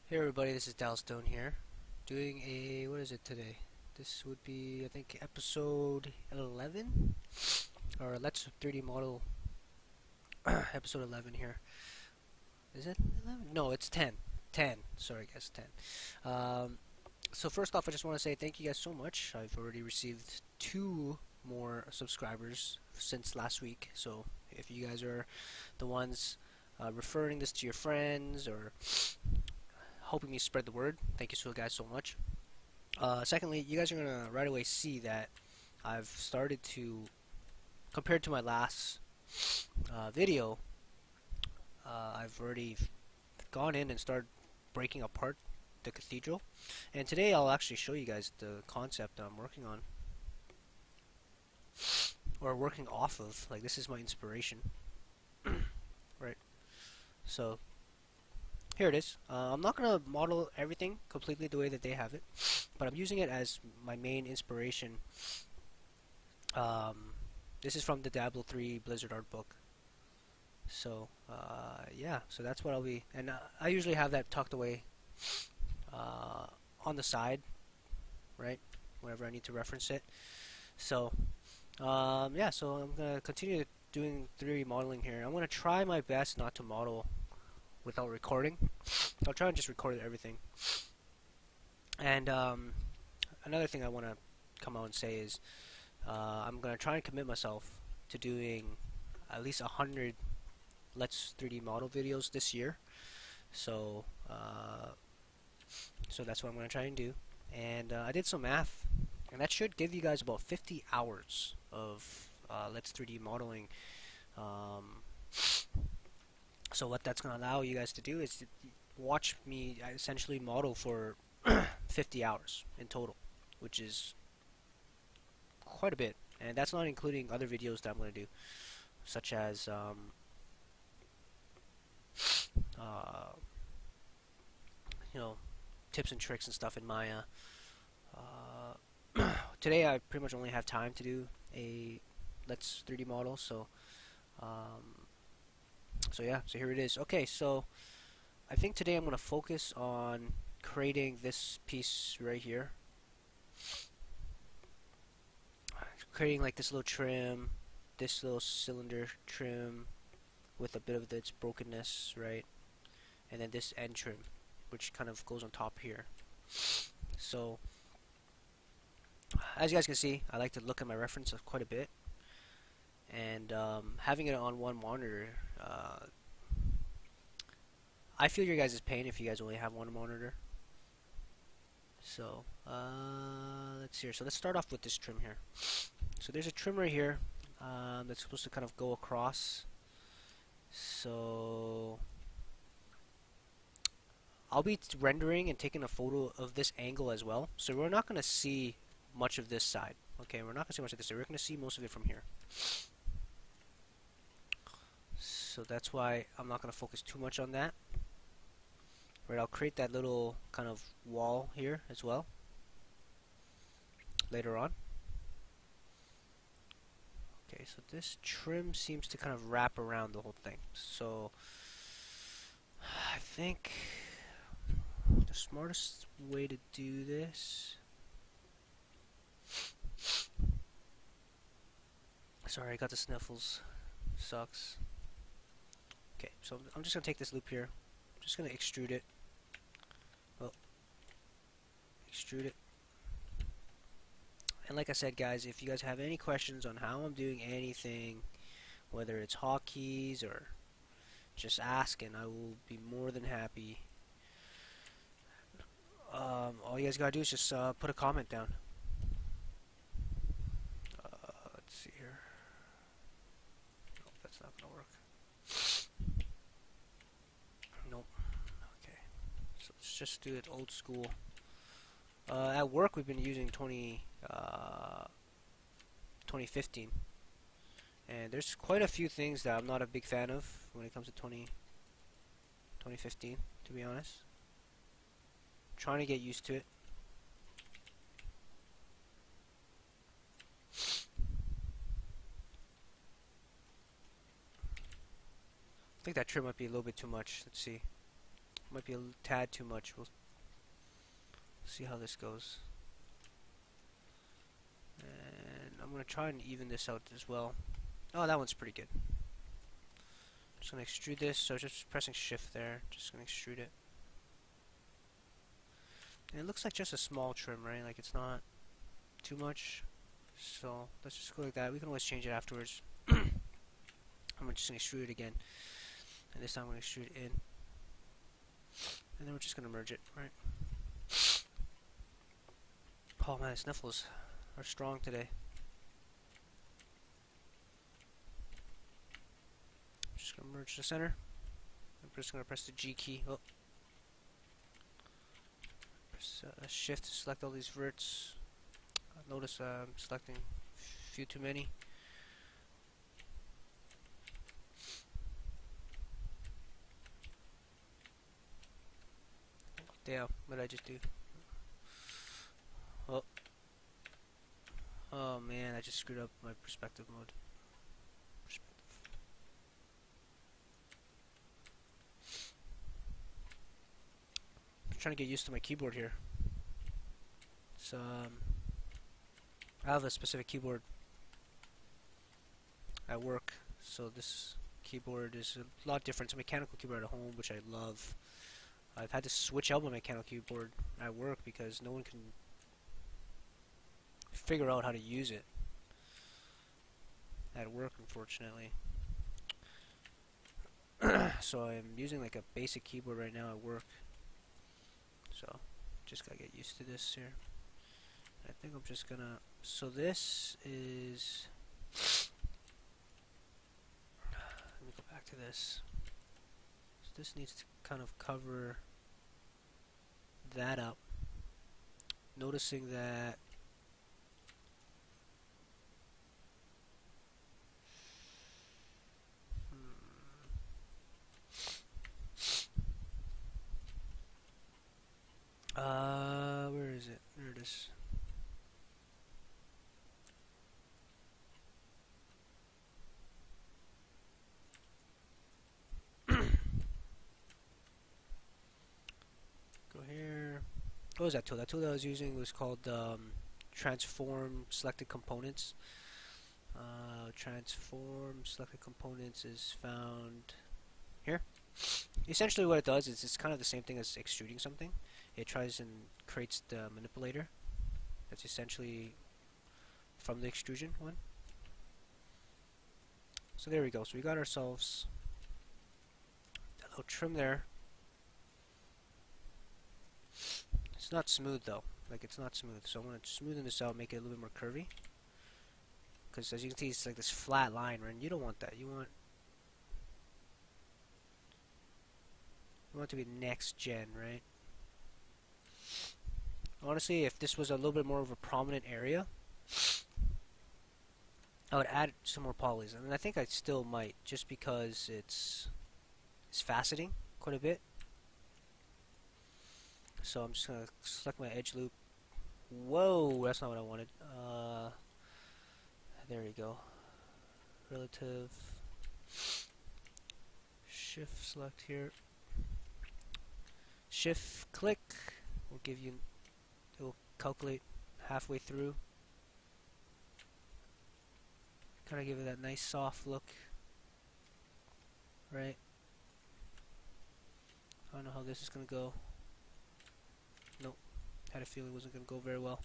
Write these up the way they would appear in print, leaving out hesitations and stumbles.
Hey everybody, this is Dalstone here, doing what is it today? This would be, I think, episode 11? Or Let's 3D Model, episode 11 here. Is it 11? No, it's 10. 10, sorry guys, 10. So first off, I just want to say thank you guys so much. I've already received 2 more subscribers since last week, so if you guys are the ones referring this to your friends or helping me spread the word, thank you so guys so much. Secondly, you guys are gonna right away see that I've started to, compared to my last video, I've already gone in and started breaking apart the cathedral. And today I'll actually show you guys the concept that I'm working on, or working off of. Like, this is my inspiration, right? So here it is. I'm not gonna model everything completely the way that they have it, but I'm using it as my main inspiration. Um, this is from the Diablo 3 Blizzard art book. So yeah, so that's what I'll be, and I usually have that tucked away uh, on the side, right? Whenever I need to reference it. So yeah, so I'm gonna continue doing 3D modeling here. I'm gonna try my best not to model without recording. I'll try and just record everything. And another thing I want to come out and say is I'm gonna try and commit myself to doing at least 100 Let's 3D model videos this year. So so that's what I'm gonna try and do. And I did some math, and that should give you guys about 50 hours of Let's 3D modeling. Um, so what that's gonna allow you guys to do is to watch me essentially model for 50 hours in total, which is quite a bit. And that's not including other videos that I'm gonna do, such as uh, you know, tips and tricks and stuff in Maya. Today I pretty much only have time to do a Let's 3D model, so um, so yeah, so here it is. Okay, so I think today I'm going to focus on creating this piece right here, creating like this little trim, this little cylinder trim with a bit of its brokenness, right? And then this end trim, which kind of goes on top here. So as you guys can see, I like to look at my reference quite a bit, and having it on one monitor, I feel your guys' pain if you guys only have one monitor. So let's see here. So let's start off with this trim here. So there's a trim right here that's supposed to kind of go across. So I'll be rendering and taking a photo of this angle as well. So we're not going to see much of this side. Okay, we're not going to see much of this side. We're going to see most of it from here. So that's why I'm not going to focus too much on that. Right, I'll create that little kind of wall here as well later on. Okay, so this trim seems to kind of wrap around the whole thing. So I think the smartest way to do this, sorry, I got the sniffles, sucks. Okay, so I'm just gonna take this loop here, I'm just gonna extrude it. Well, extrude it. And like I said, guys, if you guys have any questions on how I'm doing anything, whether it's hotkeys or just ask, and I will be more than happy. All you guys gotta do is just put a comment down. Let's see here. Nope, that's not gonna work. Nope. Okay. So let's just do it old school. At work, we've been using 2015, and there's quite a few things that I'm not a big fan of when it comes to 2015, to be honest. I'm trying to get used to it. I think that trim might be a little bit too much. Let's see. might be a tad too much. We'll see how this goes. And I'm gonna try and even this out as well. Oh, that one's pretty good. Just gonna extrude this, so just pressing shift there, just gonna extrude it. And it looks like just a small trim, right? Like it's not too much. So let's just go like that. We can always change it afterwards. I'm just gonna extrude it again. And this time I'm gonna extrude it in. And then we're just gonna merge it, right? Oh man, sniffles are strong today. Just gonna merge the center. I'm just gonna press the G key. Oh. Press shift to select all these verts. Notice I'm selecting a few too many. Damn, what did I just do? Oh. Oh man, I just screwed up my perspective mode. I'm trying to get used to my keyboard here. So, I have a specific keyboard at work, so this keyboard is a lot different. It's a mechanical keyboard at home, which I love. I've had to switch out my mechanical keyboard at work because no one can figure out how to use it at work, unfortunately. So I'm using like a basic keyboard right now at work. So just gotta get used to this here. I think I'm just gonna. So this is. Let me go back to this. So this needs to kind of cover that up. Noticing that. Where is it? There it is. Go here. What was that tool? That tool that I was using was called Transform Selected Components. Transform Selected Components is found here. Essentially what it does is it's kind of the same thing as extruding something. It tries and creates the manipulator. That's essentially from the extrusion one. So there we go. So we got ourselves a little trim there. It's not smooth though. Like it's not smooth. So I'm going to smoothen this out, make it a little bit more curvy. Because as you can see, it's like this flat line, right? And you don't want that. You want it to be next gen, right? Honestly, if this was a little bit more of a prominent area, I would add some more polys, and I think I still might, just because it's faceting quite a bit. So I'm just gonna select my edge loop. Whoa, that's not what I wanted. There we go. Relative. Shift select here. Shift click will give you. It will calculate halfway through. Kind of give it that nice soft look, right? I don't know how this is gonna go. Nope, had a feeling it wasn't gonna go very well,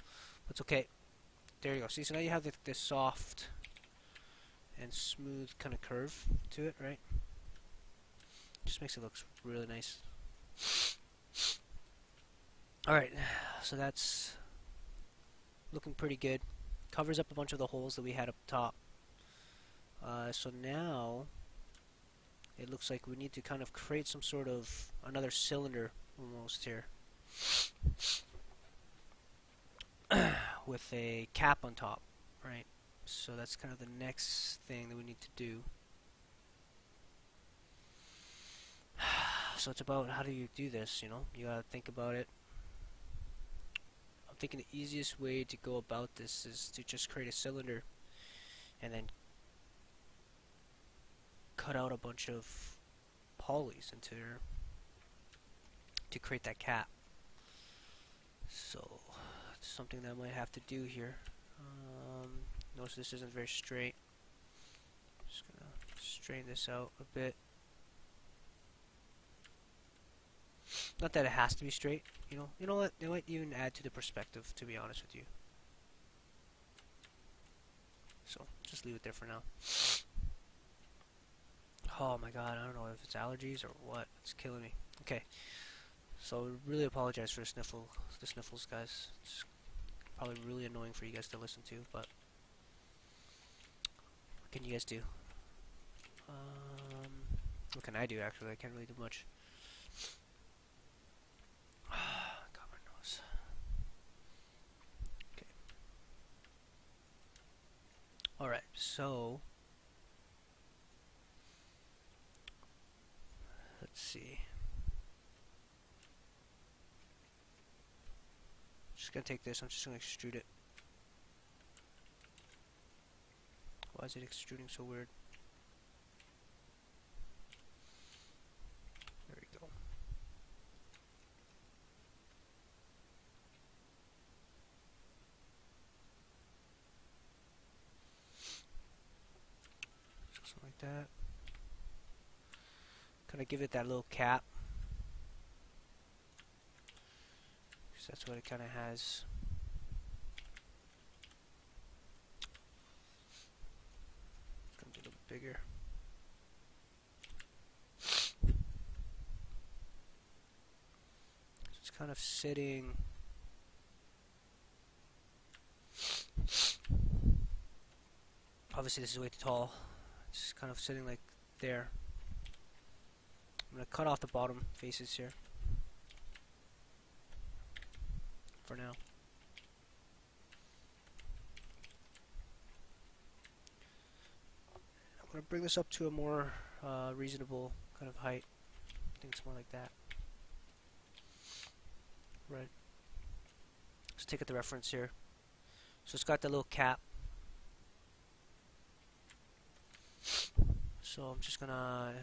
but it's okay. There you go. See, so now you have this soft and smooth kind of curve to it, right? Just makes it look really nice. Alright, so that's looking pretty good. Covers up a bunch of the holes that we had up top. So now it looks like we need to kind of create some sort of another cylinder almost here with a cap on top, right? So that's kind of the next thing that we need to do. So it's about how do you do this, you know? You gotta think about it. I'm thinking the easiest way to go about this is to just create a cylinder and then cut out a bunch of polys into there. to create that cap. So it's something that I might have to do here. Notice this isn't very straight. Just gonna straighten this out a bit. Not that it has to be straight, you know. You know what? It might even add to the perspective, to be honest with you. So just leave it there for now. Oh my god, I don't know if it's allergies or what. It's killing me. Okay. So really apologize for the sniffles, guys. It's probably really annoying for you guys to listen to, but what can you guys do? What can I do, actually? I can't really do much. Got my nose. Okay. Alright, so let's see. Just gonna take this, I'm just gonna extrude it. Why is it extruding so weird? There we go. Something like that. Kind of give it that little cap. Because that's what it kind of has. It's going to be a little bigger. So it's kind of sitting. Obviously this is way too tall. It's kind of sitting like there. I'm going to cut off the bottom faces here. For now. I'm going to bring this up to a more reasonable kind of height. I think it's more like that. Right. Let's take it the reference here. So it's got the little cap. So I'm just gonna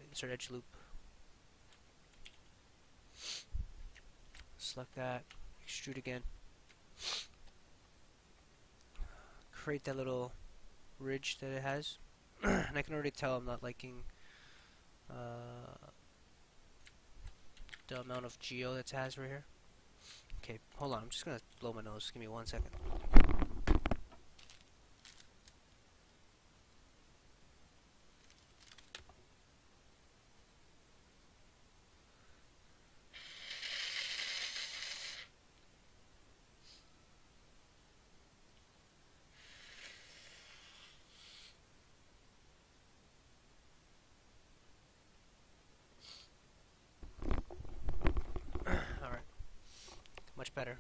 insert edge loop. Select that, extrude again. Create that little ridge that it has. And I can already tell I'm not liking the amount of geo that it has right here. Okay, hold on, I'm just gonna blow my nose. Give me 1 second. Alright, much better.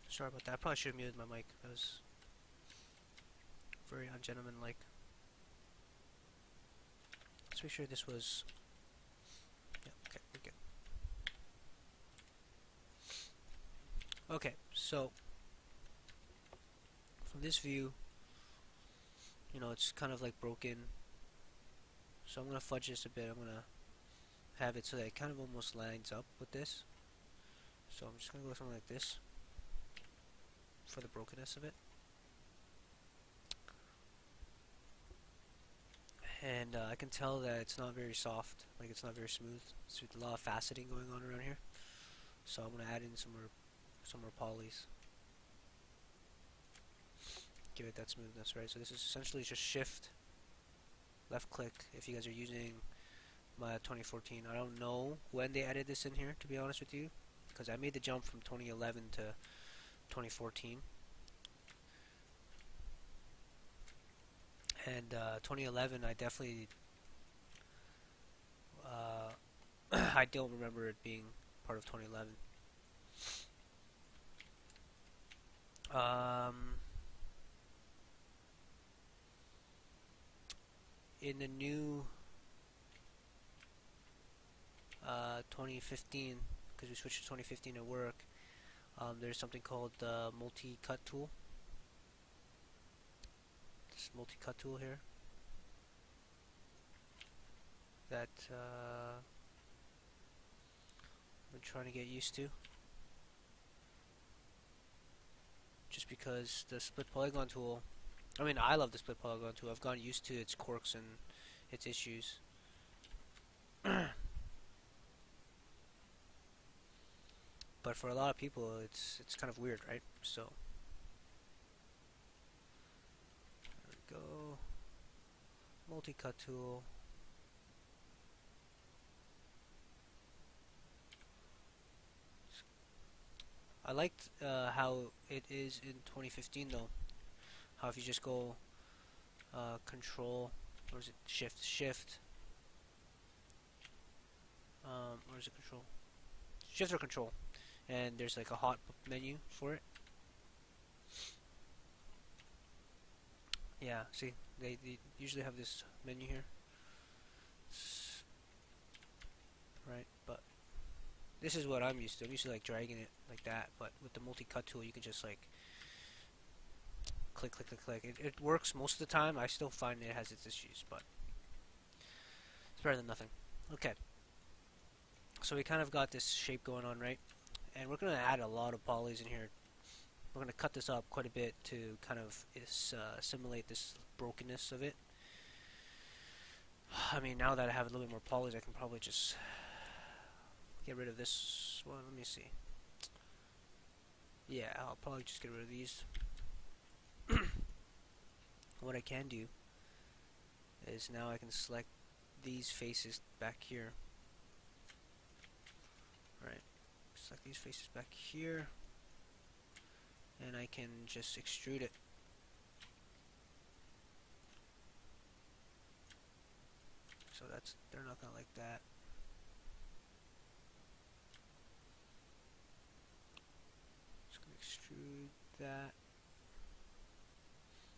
Sorry about that. I probably should have muted my mic. That was very ungentlemanlike. Let's make sure this was. Yeah, okay, we're good. Okay, so from this view, you know, it's kind of like broken. So I'm gonna fudge this a bit. I'm gonna have it so that it kind of almost lines up with this. So I'm just gonna go something like this for the brokenness of it. And I can tell that it's not very soft, like it's not very smooth. There's a lot of faceting going on around here. So I'm gonna add in some more polys. Give it that smoothness, right? So this is essentially just shift, left click if you guys are using my 2014. I don't know when they added this in here, to be honest with you, because I made the jump from 2011 to 2014. And 2011, I definitely I don't remember it being part of 2011. In the new 2015, because we switched to 2015 at work, there's something called the multi-cut tool. This multi-cut tool here that I'm trying to get used to. Just because the split polygon tool, I mean, I love the split polygon tool. I've gotten used to its quirks and its issues. But for a lot of people, it's kind of weird, right? So there we go. Multi-cut tool. I liked how it is in 2015 though. How if you just go control, or is it shift, or is it control? Shift or control, and there's like a hot menu for it. Yeah, see, they usually have this menu here, right? But this is what I'm used to. I'm used to like dragging it like that, but with the multi-cut tool, you can just like click, click, click, click. It works most of the time. I still find it has its issues, but it's better than nothing. Okay, so we kind of got this shape going on, right? And we're going to add a lot of polys in here. We're going to cut this up quite a bit to kind of simulate this brokenness of it. I mean, now that I have a little bit more polys, I can probably just get rid of this one. Let me see. Yeah, I'll probably just get rid of these. What I can do is now I can select these faces back here. Right. Select these faces back here. And I can just extrude it. So they're not gonna like that. Just gonna extrude that.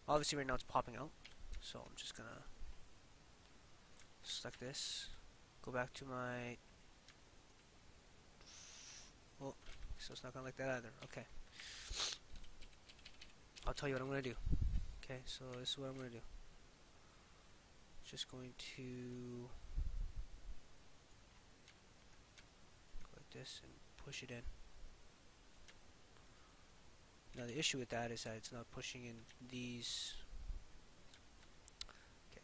Obviously right now it's popping out, so I'm just gonna select this, go back to my, oh, so it's not gonna like that either. Okay, I'll tell you what I'm gonna do. Okay, so this is what I'm gonna do. Just going to go like this and push it in. Now the issue with that is that it's not pushing in these. Okay.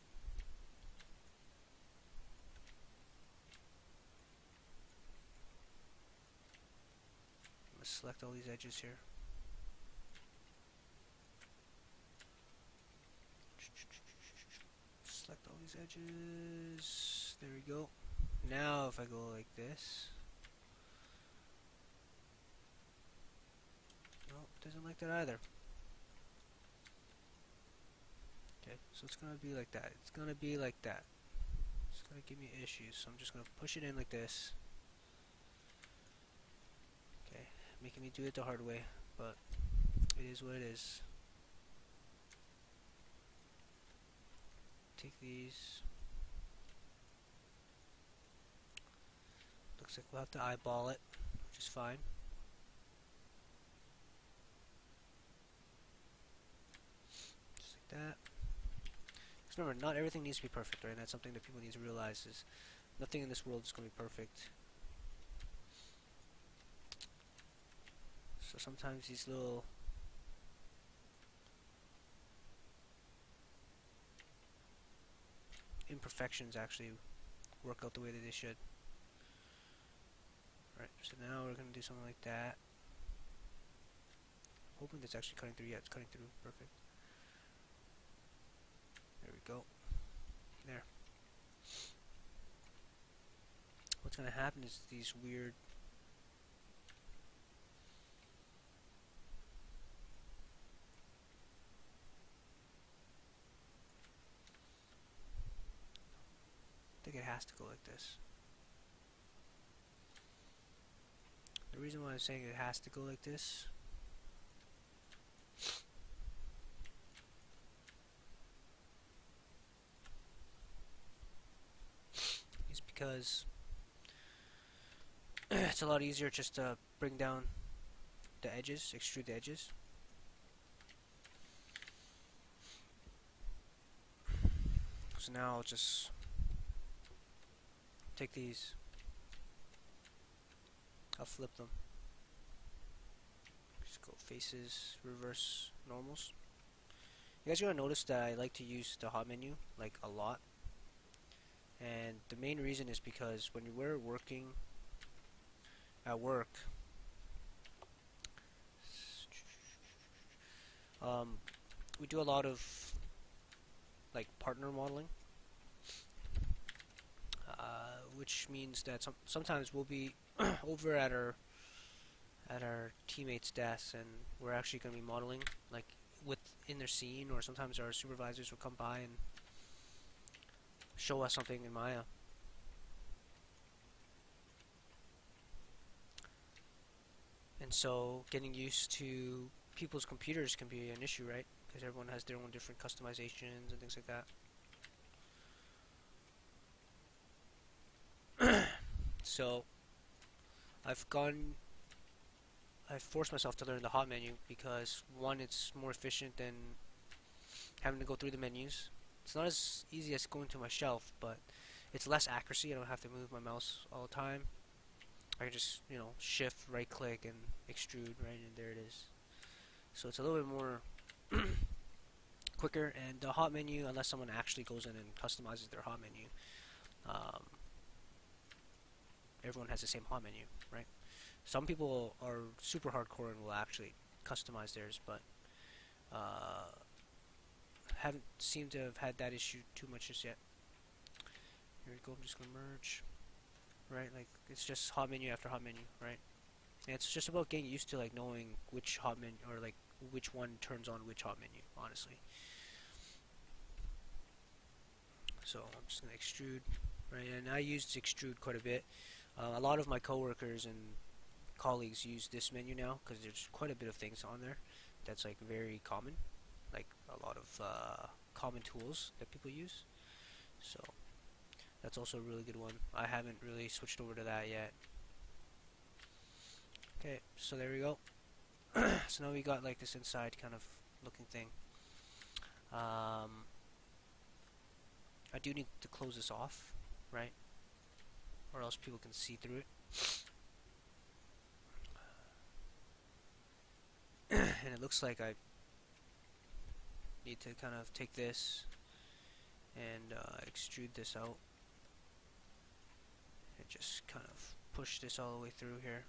I'm gonna select all these edges here. Select all these edges. There we go. Now if I go like this. Nope, doesn't like that either. Okay, so it's gonna be like that. It's gonna be like that. It's gonna give me issues, so I'm just gonna push it in like this. Okay, making me do it the hard way, but it is what it is. Take these. Looks like we'll have to eyeball it, which is fine. Just like that. Because remember, not everything needs to be perfect, right? And that's something that people need to realize is nothing in this world is going to be perfect. So sometimes these little imperfections actually work out the way that they should. Right, so now we're going to do something like that. Hoping that's actually cutting through. Yeah, it's cutting through. Perfect. There we go. There. What's going to happen is these weird I think it has to go like this. The reason why I'm saying it has to go like this is because it's a lot easier just to bring down the edges, extrude the edges. So now I'll just take these, I'll flip them. Just go faces, reverse normals. You guys are gonna notice that I like to use the hot menu like a lot, and the main reason is because when we're working at work, we do a lot of like partner modeling, which means that sometimes we'll be over at our teammates' desks, and we're actually going to be modeling like within their scene, or sometimes our supervisors will come by and show us something in Maya. And so getting used to people's computers can be an issue, right? Because everyone has their own different customizations and things like that. So I've gone I've forced myself to learn the hot menu because one, it's more efficient than having to go through the menus. It's not as easy as going to my shelf, but it's less accuracy. I don't have to move my mouse all the time. I can just, shift, right click, and extrude, right, and there it is. So it's a little bit more quicker, and the hot menu, unless someone actually goes in and customizes their hot menu, um, everyone has the same hot menu, right? Some people are super hardcore and will actually customize theirs, but haven't seemed to have had that issue too much just yet. Here we go, I'm just going to merge, right? Like, it's just hot menu after hot menu, right? And it's just about getting used to, like, knowing which hot menu, or, like, which one turns on which hot menu, honestly. So, I'm just going to extrude, right? And I used extrude quite a bit. A lot of my coworkers and colleagues use this menu now because there's quite a bit of things on there that's like very common, like a lot of common tools that people use. So that's also a really good one. I haven't really switched over to that yet. Okay, so there we go. So now we got like this inside kind of looking thing. I do need to close this off, right? Or else people can see through it. And it looks like I need to kind of take this and extrude this out and just kind of push this all the way through here,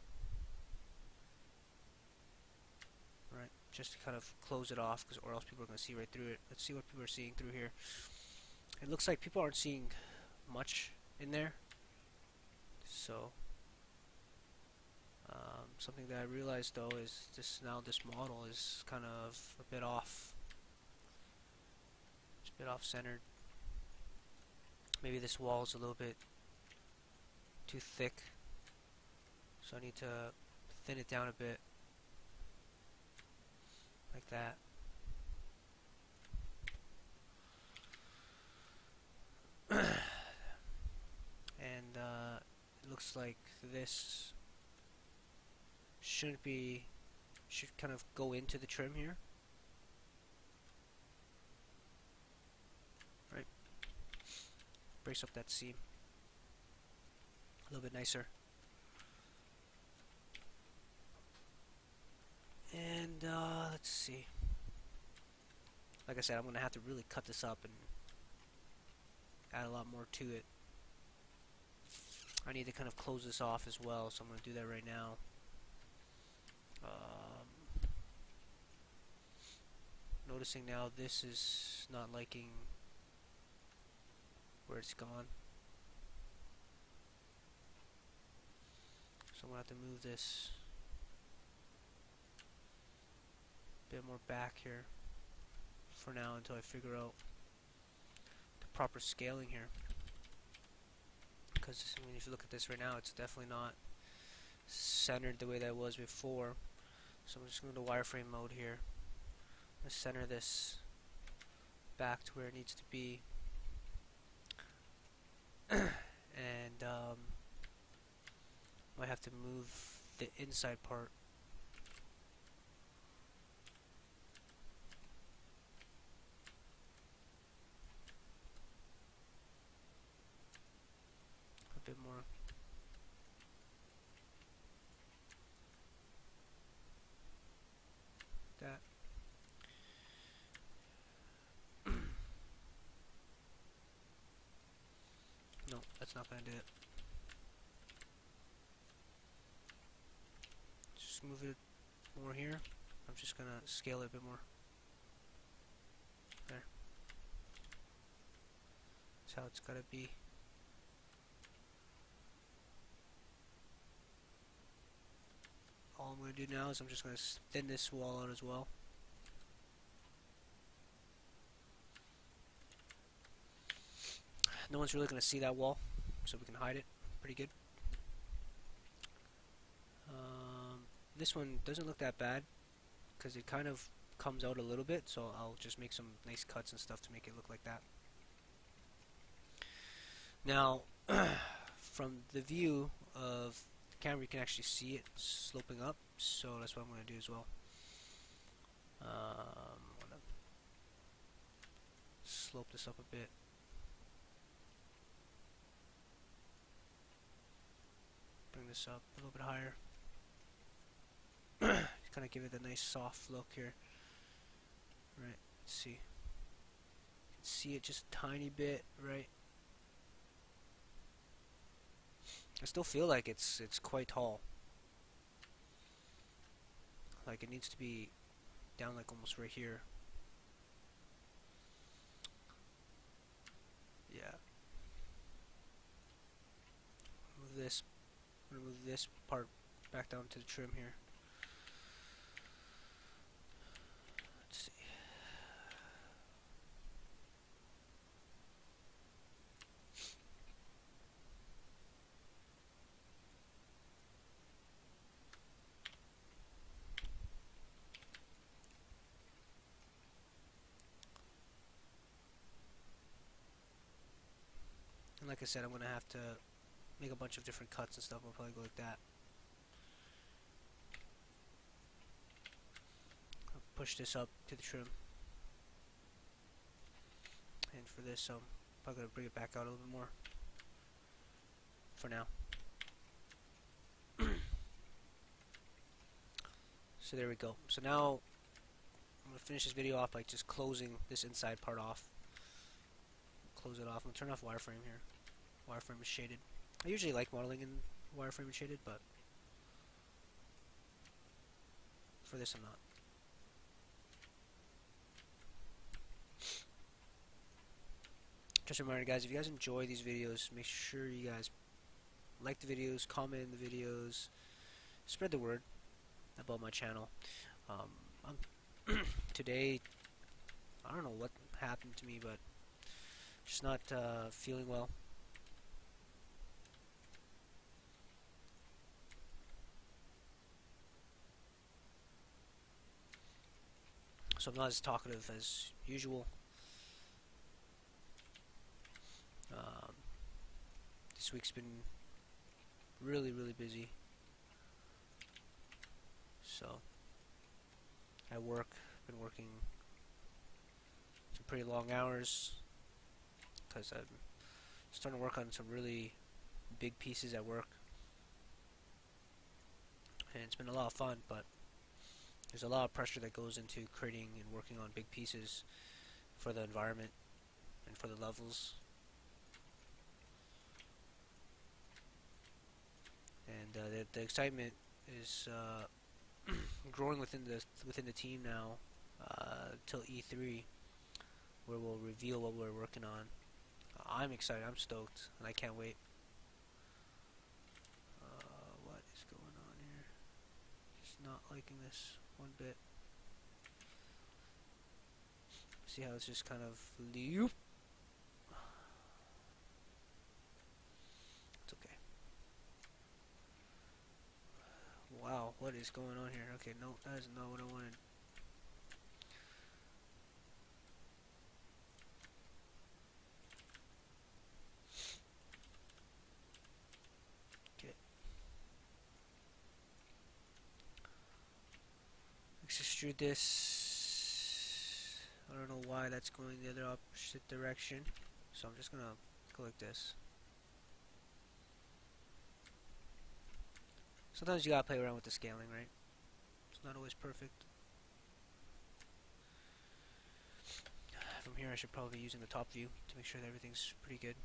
right, just to kind of close it off, or else people are going to see right through it. Let's see what people are seeing through here. It looks like people aren't seeing much in there, so something that I realized though is this model is kind of a bit off. It's a bit off centered. Maybe this wall is a little bit too thick, so I need to thin it down a bit, like that. And it looks like this should kind of go into the trim here, right? Brace up that seam a little bit nicer. And let's see. Like I said, I'm going to have to really cut this up and add a lot more to it. I need to kind of close this off as well, so I'm going to do that right now. Noticing now this is not liking where it's gone. So I'm going to have to move this a bit more back here for now until I figure out the proper scaling here. Because I mean, if you look at this right now, it's definitely not centered the way that it was before. So I'm just going to wireframe mode here. I'm going to center this back to where it needs to be. And might have to move the inside part a bit more. that's not gonna do it. Just move it more here. I'm just gonna scale it a bit more. There. That's how it's gotta be. All I'm gonna do now is I'm just gonna thin this wall out as well. No one's really gonna see that wall, so we can hide it pretty good. This one doesn't look that bad because it kind of comes out a little bit, so I'll just make some nice cuts and stuff to make it look like that. Now, from the view of the camera, you can actually see it sloping up, so that's what I'm going to do as well. I'm going to slope this up a bit. Bring this up a little bit higher. Kind of give it a nice soft look here. Right, let's see. You can see it just a tiny bit, right? I still feel like it's quite tall. Like it needs to be down like almost right here. Yeah. Move this. I'm gonna move this part back down to the trim here. Let's see. And like I said, I'm gonna have to make a bunch of different cuts and stuff. I'll probably go like that. I'll push this up to the trim. And for this, I'm probably gonna bring it back out a little bit more. For now. So there we go. So now I'm gonna finish this video off by just closing this inside part off. Close it off. I'm gonna turn off wireframe here. Wireframe is shaded. I usually like modeling in wireframe and shaded, but for this I'm not. Just a reminder, guys, if you guys enjoy these videos, make sure you guys like the videos, comment in the videos, spread the word about my channel. Today, I don't know what happened to me, but just not feeling well. So I'm not as talkative as usual. This week's been really busy. So at work, been working some pretty long hours because I'm starting to work on some really big pieces at work, and it's been a lot of fun, but there's a lot of pressure that goes into creating and working on big pieces for the environment and for the levels. And the excitement is growing within the team now till E3, where we'll reveal what we're working on. I'm excited. I'm stoked, and I can't wait. What is going on here? Just not liking this one bit. See how it's just kind of loop. It's okay. Wow, what is going on here? Okay, no, that is not what I wanted. Okay. Let's extrude this. I don't know why that's going the other opposite direction, so I'm just gonna go like this. Sometimes you gotta play around with the scaling, right? It's not always perfect. From here I should probably be using the top view to make sure that everything's pretty good.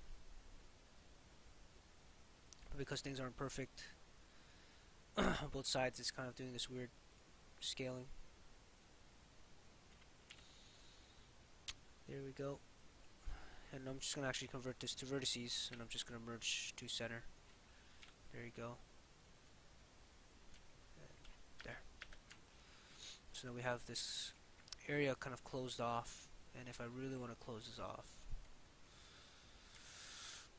but because things aren't perfect on both sides, it's kind of doing this weird scaling. There we go. And I'm just going to actually convert this to vertices, and I'm just going to merge to center. There you go. And there. So now we have this area kind of closed off, and if I really want to close this off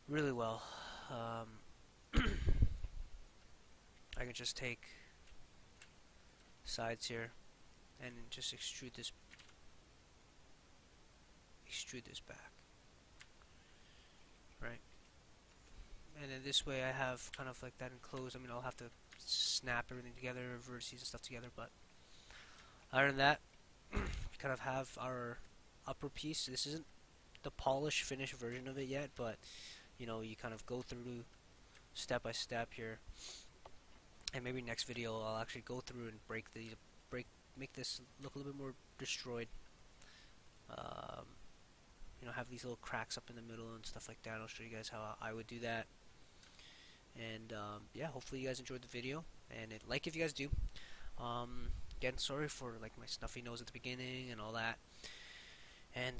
really well, I can just take sides here and just extrude this back, right? And then this way I have kind of like that enclosed. I mean, I'll have to snap everything together, vertices and stuff together, but other than that, we kind of have our upper piece. This isn't the polished finished version of it yet, but you know, you kind of go through step by step here, and maybe next video I'll actually go through and make this look a little bit more destroyed. You know, have these little cracks up in the middle and stuff like that. I'll show you guys how I would do that. And yeah, hopefully you guys enjoyed the video, and like if you guys do. Again, sorry for like my snuffy nose at the beginning and all that. And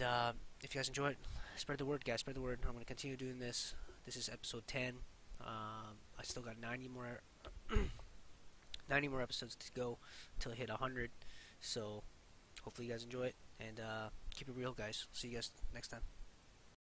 if you guys enjoy it, spread the word, guys. Spread the word. I'm going to continue doing this. This is episode 10. I still got 90 more episodes to go until I hit 100. So hopefully you guys enjoy it, and keep it real, guys. See you guys next time.